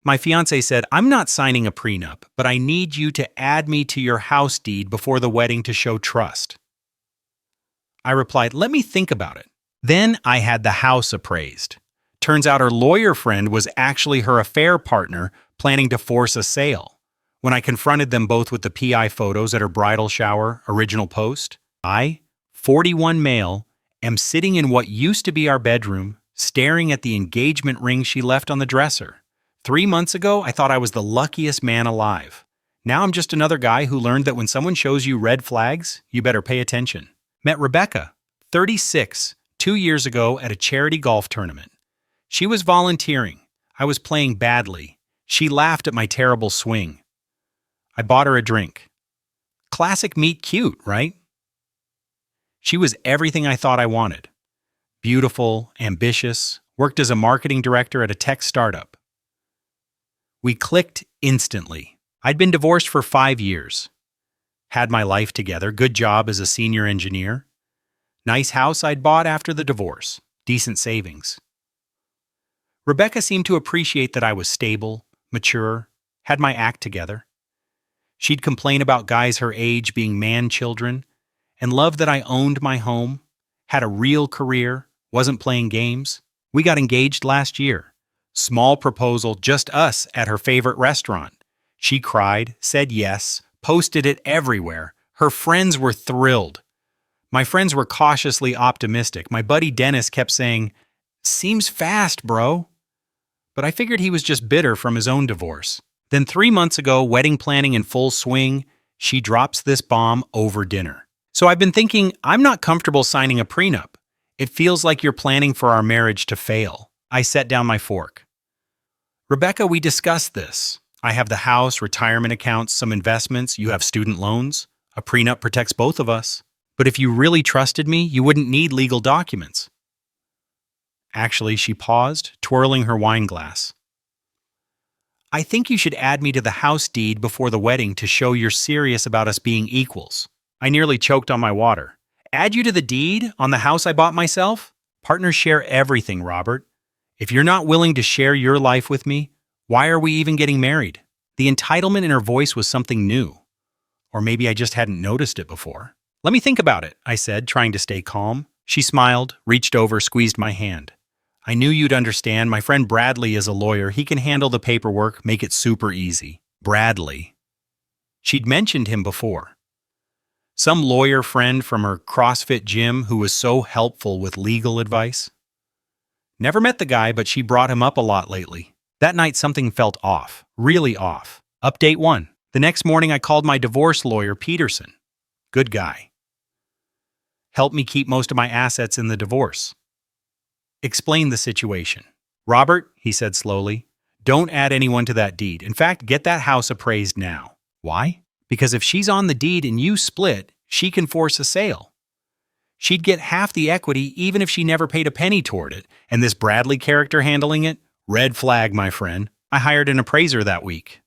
My fiancé said, "I'm not signing a prenup, but I need you to add me to your house deed before the wedding to show trust." I replied, "Let me think about it." Then I had the house appraised. Turns out her lawyer friend was actually her affair partner planning to force a sale. When I confronted them both with the PI photos at her bridal shower original post, I, 41 male, am sitting in what used to be our bedroom, staring at the engagement ring she left on the dresser. 3 months ago, I thought I was the luckiest man alive. Now I'm just another guy who learned that when someone shows you red flags, you better pay attention. Met Rebecca, 36, 2 years ago at a charity golf tournament. She was volunteering. I was playing badly. She laughed at my terrible swing. I bought her a drink. Classic meet cute, right? She was everything I thought I wanted. Beautiful, ambitious, worked as a marketing director at a tech startup. We clicked instantly. I'd been divorced for 5 years. Had my life together, good job as a senior engineer. Nice house I'd bought after the divorce. Decent savings. Rebecca seemed to appreciate that I was stable, mature, had my act together. She'd complain about guys her age being man-children, and loved that I owned my home, had a real career, wasn't playing games. We got engaged last year. Small proposal, just us at her favorite restaurant. She cried, said yes, posted it everywhere. Her friends were thrilled. My friends were cautiously optimistic. My buddy Dennis kept saying, "Seems fast, bro." But I figured he was just bitter from his own divorce. Then 3 months ago, wedding planning in full swing, she drops this bomb over dinner. "So I've been thinking, I'm not comfortable signing a prenup. It feels like you're planning for our marriage to fail." I set down my fork. "Rebecca, we discussed this. I have the house, retirement accounts, some investments. You have student loans. A prenup protects both of us. But if you really trusted me, you wouldn't need legal documents." Actually, she paused, twirling her wine glass. "I think you should add me to the house deed before the wedding to show you're serious about us being equals." I nearly choked on my water. "Add you to the deed on the house I bought myself? Partners share everything, Robert. If you're not willing to share your life with me, why are we even getting married?" The entitlement in her voice was something new. Or maybe I just hadn't noticed it before. "Let me think about it," I said, trying to stay calm. She smiled, reached over, squeezed my hand. "I knew you'd understand. My friend Bradley is a lawyer. He can handle the paperwork, make it super easy." Bradley. She'd mentioned him before. Some lawyer friend from her CrossFit gym who was so helpful with legal advice. Never met the guy, but she brought him up a lot lately. That night something felt off, really off. Update 1. The next morning I called my divorce lawyer, Peterson. Good guy. Helped me keep most of my assets in the divorce. Explained the situation. "Robert," he said slowly, "don't add anyone to that deed. In fact, get that house appraised now." Why? Because if she's on the deed and you split, she can force a sale. She'd get half the equity even if she never paid a penny toward it, and this Bradley character handling it? Red flag, my friend. I hired an appraiser that week.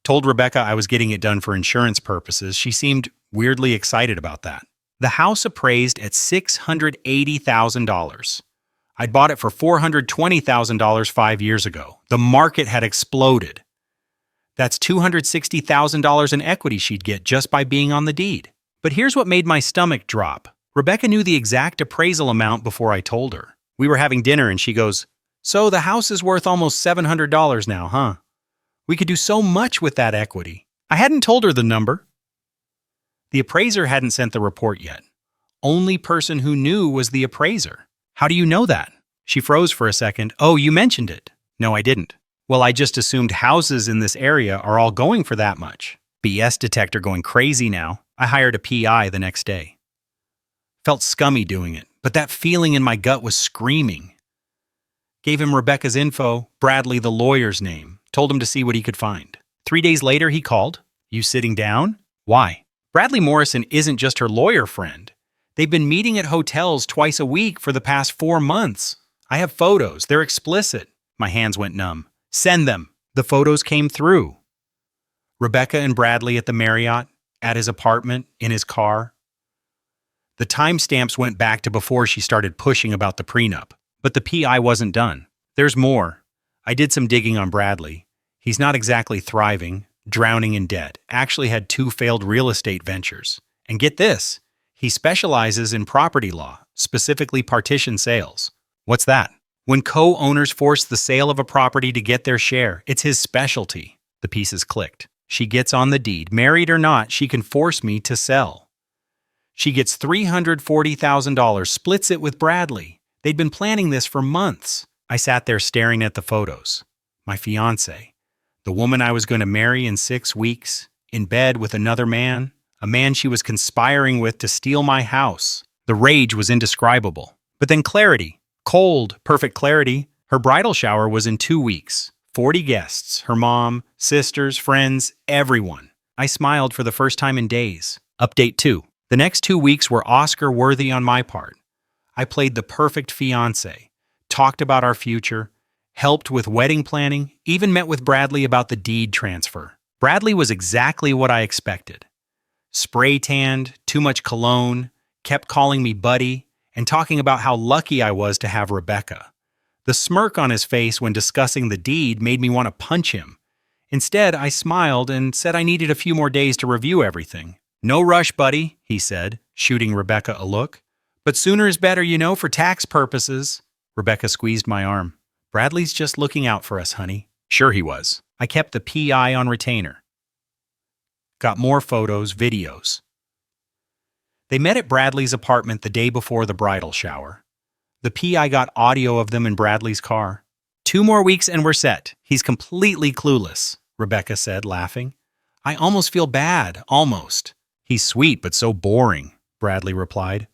Told Rebecca I was getting it done for insurance purposes. She seemed weirdly excited about that. The house appraised at $680,000. I'd bought it for $420,000 5 years ago. The market had exploded. That's $260,000 in equity she'd get just by being on the deed. But here's what made my stomach drop. Rebecca knew the exact appraisal amount before I told her. We were having dinner and she goes, "So the house is worth almost $700 now, huh? We could do so much with that equity." I hadn't told her the number. The appraiser hadn't sent the report yet. Only person who knew was the appraiser. "How do you know that?" She froze for a second. "Oh, you mentioned it." "No, I didn't." "Well, I just assumed houses in this area are all going for that much." BS detector going crazy now. I hired a PI the next day. Felt scummy doing it, but that feeling in my gut was screaming. Gave him Rebecca's info, Bradley the lawyer's name, told him to see what he could find. 3 days later, he called. "You sitting down?" "Why?" "Bradley Morrison isn't just her lawyer friend. They've been meeting at hotels twice a week for the past 4 months. I have photos. They're explicit." My hands went numb. "Send them." The photos came through. Rebecca and Bradley at the Marriott, at his apartment, in his car. The timestamps went back to before she started pushing about the prenup. But the PI wasn't done. "There's more. I did some digging on Bradley. He's not exactly thriving, drowning in debt, actually had 2 failed real estate ventures. And get this, he specializes in property law, specifically partition sales. What's that? When co-owners force the sale of a property to get their share, it's his specialty. The pieces clicked. She gets on the deed. Married or not, she can force me to sell. She gets $340,000, splits it with Bradley. They'd been planning this for months. I sat there staring at the photos. My fiancée, the woman I was going to marry in 6 weeks, in bed with another man, a man she was conspiring with to steal my house. The rage was indescribable. But then clarity. Cold, perfect clarity. Her bridal shower was in 2 weeks. 40 guests, her mom, sisters, friends, everyone. I smiled for the first time in days. Update 2. The next 2 weeks were Oscar-worthy on my part. I played the perfect fiancé, talked about our future, helped with wedding planning, even met with Bradley about the deed transfer. Bradley was exactly what I expected. Spray-tanned, too much cologne, kept calling me buddy, and talking about how lucky I was to have Rebecca. The smirk on his face when discussing the deed made me want to punch him. Instead, I smiled and said I needed a few more days to review everything. "No rush, buddy," he said, shooting Rebecca a look. "But sooner is better, you know, for tax purposes." Rebecca squeezed my arm. "Bradley's just looking out for us, honey." Sure he was. I kept the PI on retainer. Got more photos, videos. They met at Bradley's apartment the day before the bridal shower. The PI got audio of them in Bradley's car. 2 more weeks and we're set. He's completely clueless, Rebecca said, laughing. I almost feel bad, almost. He's sweet but so boring, Bradley replied.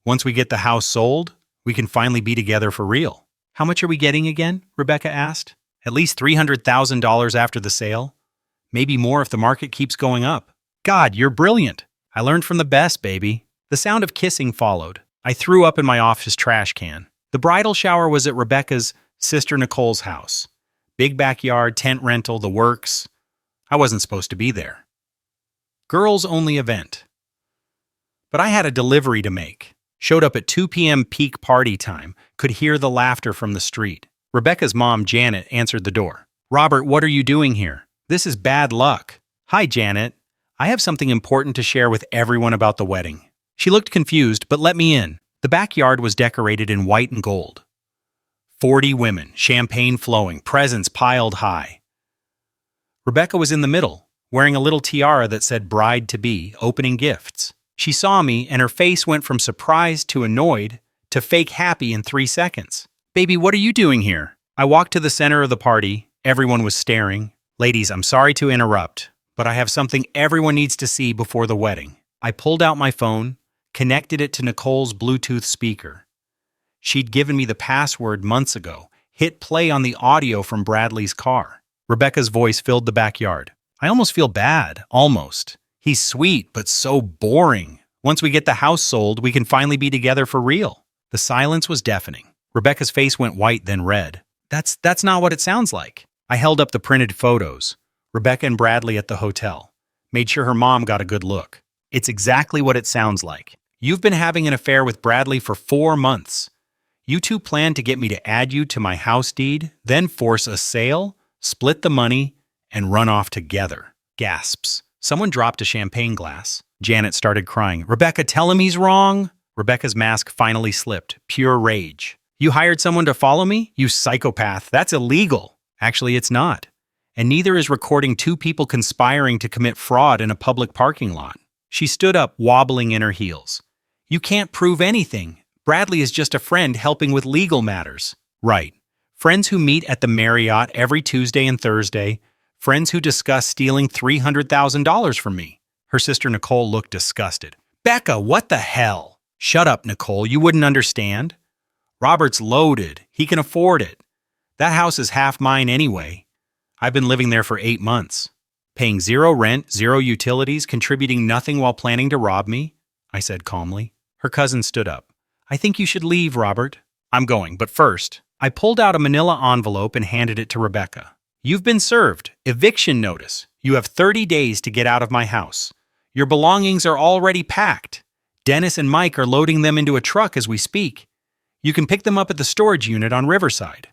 Once we get the house sold, we can finally be together for real. How much are we getting again? Rebecca asked. At least $300,000 after the sale. Maybe more if the market keeps going up. God, you're brilliant. I learned from the best, baby. The sound of kissing followed. I threw up in my office trash can. The bridal shower was at Rebecca's sister Nicole's house. Big backyard, tent rental, the works. I wasn't supposed to be there. Girls-only event. But I had a delivery to make. Showed up at 2 p.m. peak party time. Could hear the laughter from the street. Rebecca's mom, Janet, answered the door. Robert, what are you doing here? This is bad luck. Hi, Janet. I have something important to share with everyone about the wedding. She looked confused, but let me in. The backyard was decorated in white and gold. 40 women, champagne flowing, presents piled high. Rebecca was in the middle, wearing a little tiara that said bride-to-be, opening gifts. She saw me, and her face went from surprised to annoyed to fake happy in 3 seconds. Baby, what are you doing here? I walked to the center of the party. Everyone was staring. Ladies, I'm sorry to interrupt, but I have something everyone needs to see before the wedding. I pulled out my phone, connected it to Nicole's Bluetooth speaker. She'd given me the password months ago, hit play on the audio from Bradley's car. Rebecca's voice filled the backyard. I almost feel bad, almost. He's sweet, but so boring. Once we get the house sold, we can finally be together for real. The silence was deafening. Rebecca's face went white, then red. That's not what it sounds like. I held up the printed photos. Rebecca and Bradley at the hotel. Made sure her mom got a good look. It's exactly what it sounds like. You've been having an affair with Bradley for 4 months. You two planned to get me to add you to my house deed, then force a sale, split the money, and run off together. Gasps. Someone dropped a champagne glass. Janet started crying. Rebecca, tell him he's wrong. Rebecca's mask finally slipped. Pure rage. You hired someone to follow me? You psychopath. That's illegal. Actually, it's not. And neither is recording 2 people conspiring to commit fraud in a public parking lot. She stood up, wobbling in her heels. You can't prove anything. Bradley is just a friend helping with legal matters. Right. Friends who meet at the Marriott every Tuesday and Thursday. Friends who discuss stealing $300,000 from me. Her sister Nicole looked disgusted. Becca, what the hell? Shut up, Nicole. You wouldn't understand. Robert's loaded. He can afford it. That house is half mine anyway. I've been living there for 8 months. Paying 0 rent, 0 utilities, contributing nothing while planning to rob me, I said calmly. Her cousin stood up. I think you should leave, Robert. I'm going, but first, I pulled out a manila envelope and handed it to Rebecca. You've been served. Eviction notice. You have 30 days to get out of my house. Your belongings are already packed. Dennis and Mike are loading them into a truck as we speak. You can pick them up at the storage unit on Riverside.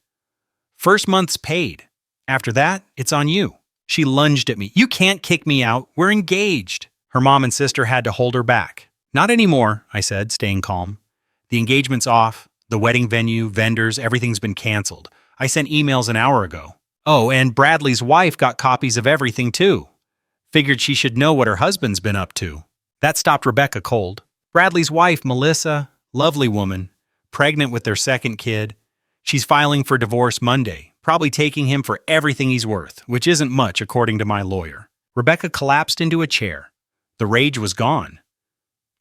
First month's paid. After that, it's on you. She lunged at me. You can't kick me out. We're engaged. Her mom and sister had to hold her back. Not anymore, I said, staying calm. The engagement's off. The wedding venue, vendors, everything's been canceled. I sent emails an hour ago. Oh, and Bradley's wife got copies of everything too. Figured she should know what her husband's been up to. That stopped Rebecca cold. Bradley's wife, Melissa, lovely woman, pregnant with their second kid. She's filing for divorce Monday, probably taking him for everything he's worth, which isn't much according to my lawyer. Rebecca collapsed into a chair. The rage was gone.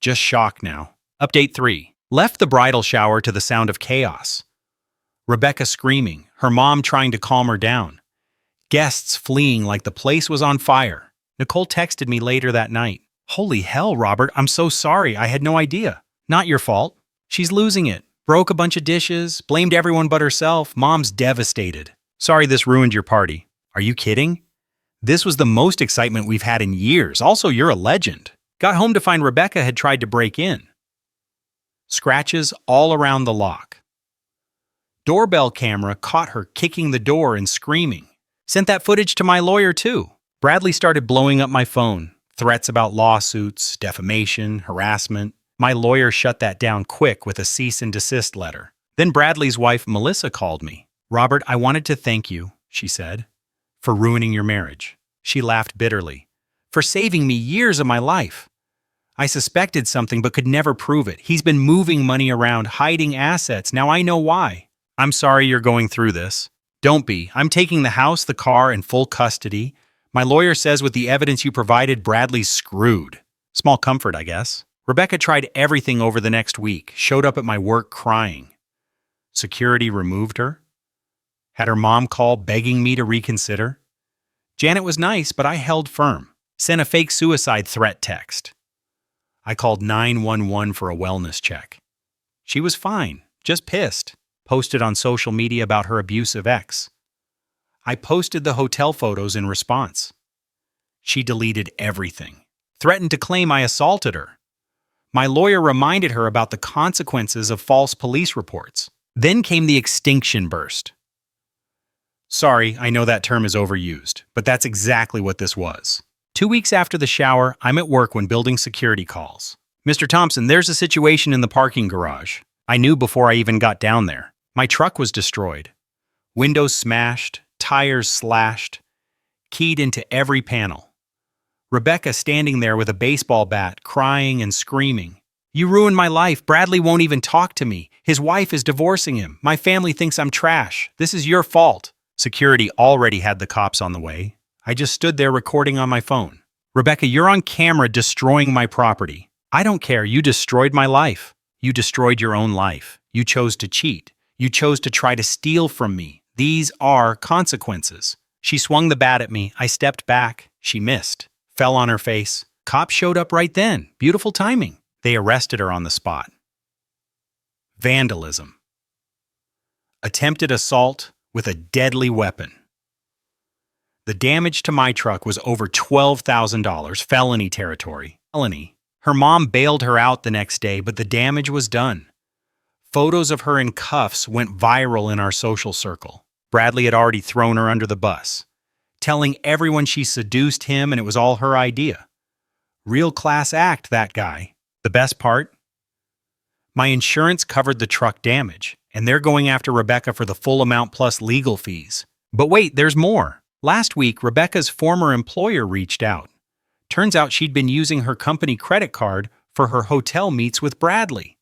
Just shock now. Update 3. Left the bridal shower to the sound of chaos. Rebecca screaming, her mom trying to calm her down. Guests fleeing like the place was on fire. Nicole texted me later that night. Holy hell, Robert, I'm so sorry. I had no idea. Not your fault. She's losing it. Broke a bunch of dishes, blamed everyone but herself. Mom's devastated. Sorry this ruined your party. Are you kidding? This was the most excitement we've had in years. Also, you're a legend. Got home to find Rebecca had tried to break in. Scratches all around the lock. Doorbell camera caught her kicking the door and screaming. Sent that footage to my lawyer too. Bradley started blowing up my phone. Threats about lawsuits, defamation, harassment. My lawyer shut that down quick with a cease and desist letter. Then Bradley's wife, Melissa, called me. Robert, I wanted to thank you, she said, for ruining your marriage. She laughed bitterly. For saving me years of my life. I suspected something but could never prove it. He's been moving money around, hiding assets. Now I know why. I'm sorry you're going through this. Don't be. I'm taking the house, the car, in full custody. My lawyer says with the evidence you provided, Bradley's screwed. Small comfort, I guess. Rebecca tried everything over the next week, showed up at my work crying. Security removed her. Had her mom call begging me to reconsider. Janet was nice, but I held firm. Sent a fake suicide threat text. I called 911 for a wellness check. She was fine, just pissed. Posted on social media about her abusive ex. I posted the hotel photos in response. She deleted everything. Threatened to claim I assaulted her. My lawyer reminded her about the consequences of false police reports. Then came the extinction burst. Sorry, I know that term is overused, but that's exactly what this was. 2 weeks after the shower, I'm at work when building security calls. Mr. Thompson, there's a situation in the parking garage. I knew before I even got down there. My truck was destroyed. Windows smashed, tires slashed, keyed into every panel. Rebecca standing there with a baseball bat, crying and screaming. You ruined my life. Bradley won't even talk to me. His wife is divorcing him. My family thinks I'm trash. This is your fault. Security already had the cops on the way. I just stood there recording on my phone. Rebecca, you're on camera destroying my property. I don't care. You destroyed my life. You destroyed your own life. You chose to cheat. You chose to try to steal from me. These are consequences. She swung the bat at me. I stepped back. She missed. Fell on her face. Cops showed up right then. Beautiful timing. They arrested her on the spot. Vandalism. Attempted assault with a deadly weapon. The damage to my truck was over $12,000, felony territory. Felony. Her mom bailed her out the next day, but the damage was done. Photos of her in cuffs went viral in our social circle. Bradley had already thrown her under the bus, telling everyone she seduced him and it was all her idea. Real class act, that guy. The best part? My insurance covered the truck damage, and they're going after Rebecca for the full amount plus legal fees. But wait, there's more. Last week, Rebecca's former employer reached out. Turns out she'd been using her company credit card for her hotel meets with Bradley.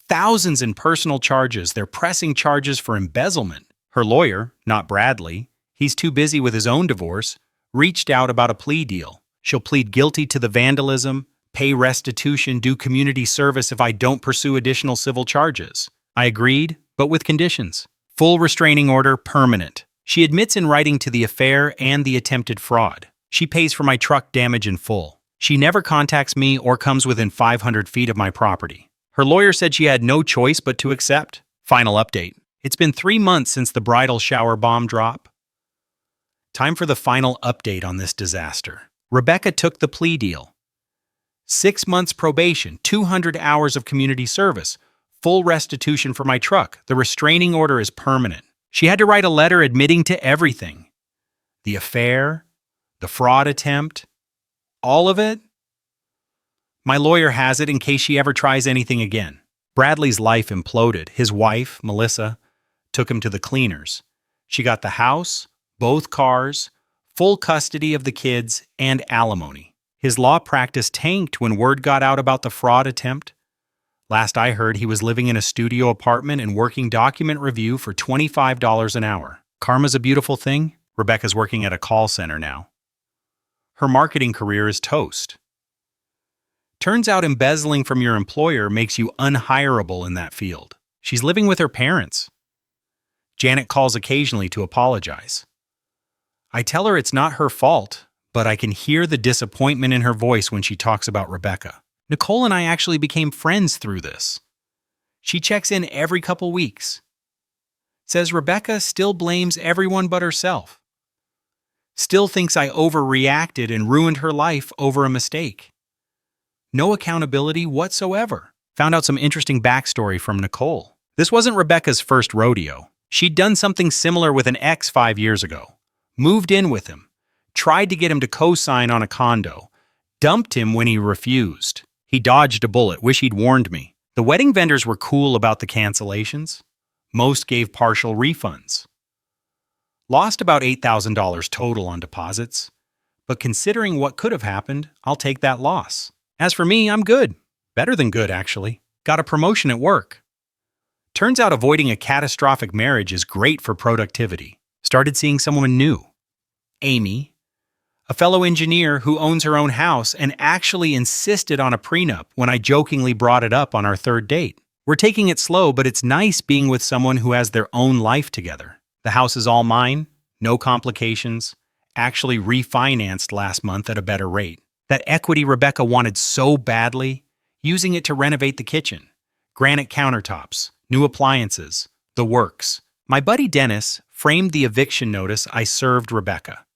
Thousands in personal charges. They're pressing charges for embezzlement. Her lawyer, not Bradley, he's too busy with his own divorce, reached out about a plea deal. She'll plead guilty to the vandalism, pay restitution, do community service if I don't pursue additional civil charges. I agreed, but with conditions. Full restraining order, permanent. She admits in writing to the affair and the attempted fraud. She pays for my truck damage in full. She never contacts me or comes within 500 feet of my property. Her lawyer said she had no choice but to accept. Final update. It's been 3 months since the bridal shower bomb drop. Time for the final update on this disaster. Rebecca took the plea deal. 6 months probation, 200 hours of community service, full restitution for my truck. The restraining order is permanent. She had to write a letter admitting to everything. The affair, the fraud attempt, all of it. My lawyer has it in case she ever tries anything again. Bradley's life imploded. His wife, Melissa, took him to the cleaners. She got the house, both cars, full custody of the kids, and alimony. His law practice tanked when word got out about the fraud attempt. Last I heard, he was living in a studio apartment and working document review for $25 an hour. Karma's a beautiful thing. Rebecca's working at a call center now. Her marketing career is toast. Turns out embezzling from your employer makes you unhireable in that field. She's living with her parents. Janet calls occasionally to apologize. I tell her it's not her fault, but I can hear the disappointment in her voice when she talks about Rebecca. Nicole and I actually became friends through this. She checks in every couple weeks. Says Rebecca still blames everyone but herself. Still thinks I overreacted and ruined her life over a mistake. No accountability whatsoever. Found out some interesting backstory from Nicole. This wasn't Rebecca's first rodeo. She'd done something similar with an ex 5 years ago. Moved in with him. Tried to get him to co-sign on a condo. Dumped him when he refused. He dodged a bullet. Wish he'd warned me. The wedding vendors were cool about the cancellations. Most gave partial refunds. Lost about $8,000 total on deposits. But considering what could have happened, I'll take that loss. As for me, I'm good. Better than good, actually. Got a promotion at work. Turns out avoiding a catastrophic marriage is great for productivity. Started seeing someone new. Amy, a fellow engineer who owns her own house and actually insisted on a prenup when I jokingly brought it up on our third date. We're taking it slow, but it's nice being with someone who has their own life together. The house is all mine, no complications, actually refinanced last month at a better rate. That equity Rebecca wanted so badly, using it to renovate the kitchen. Granite countertops, new appliances, the works. My buddy Dennis framed the eviction notice I served Rebecca.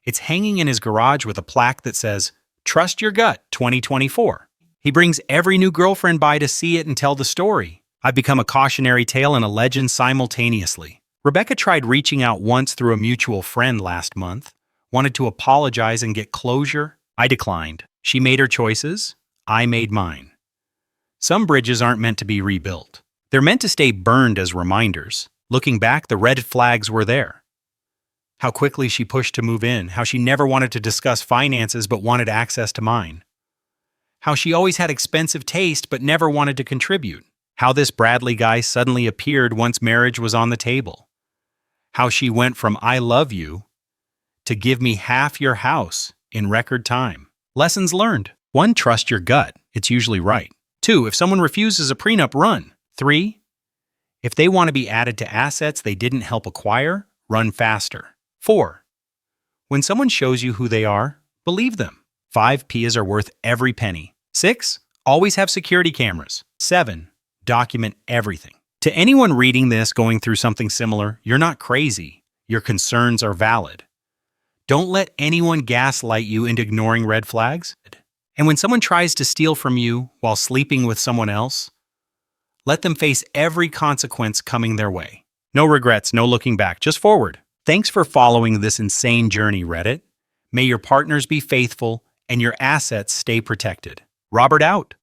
It's hanging in his garage with a plaque that says, "Trust your gut, 2024. He brings every new girlfriend by to see it and tell the story. I've become a cautionary tale and a legend simultaneously. Rebecca tried reaching out once through a mutual friend last month, wanted to apologize and get closure. I declined. She made her choices. I made mine. Some bridges aren't meant to be rebuilt. They're meant to stay burned as reminders. Looking back, the red flags were there. How quickly she pushed to move in, how she never wanted to discuss finances but wanted access to mine. How she always had expensive taste but never wanted to contribute. How this Bradley guy suddenly appeared once marriage was on the table. How she went from "I love you" to "give me half your house" in record time. Lessons learned. 1. Trust your gut. It's usually right. 2. If someone refuses a prenup, run. 3. If they want to be added to assets they didn't help acquire, run faster. 4. When someone shows you who they are, believe them. 5 Pias are worth every penny. 6. Always have security cameras. 7. Document everything. To anyone reading this going through something similar, you're not crazy. Your concerns are valid. Don't let anyone gaslight you into ignoring red flags. And when someone tries to steal from you while sleeping with someone else, let them face every consequence coming their way. No regrets, no looking back, just forward. Thanks for following this insane journey, Reddit. May your partners be faithful and your assets stay protected. Robert out.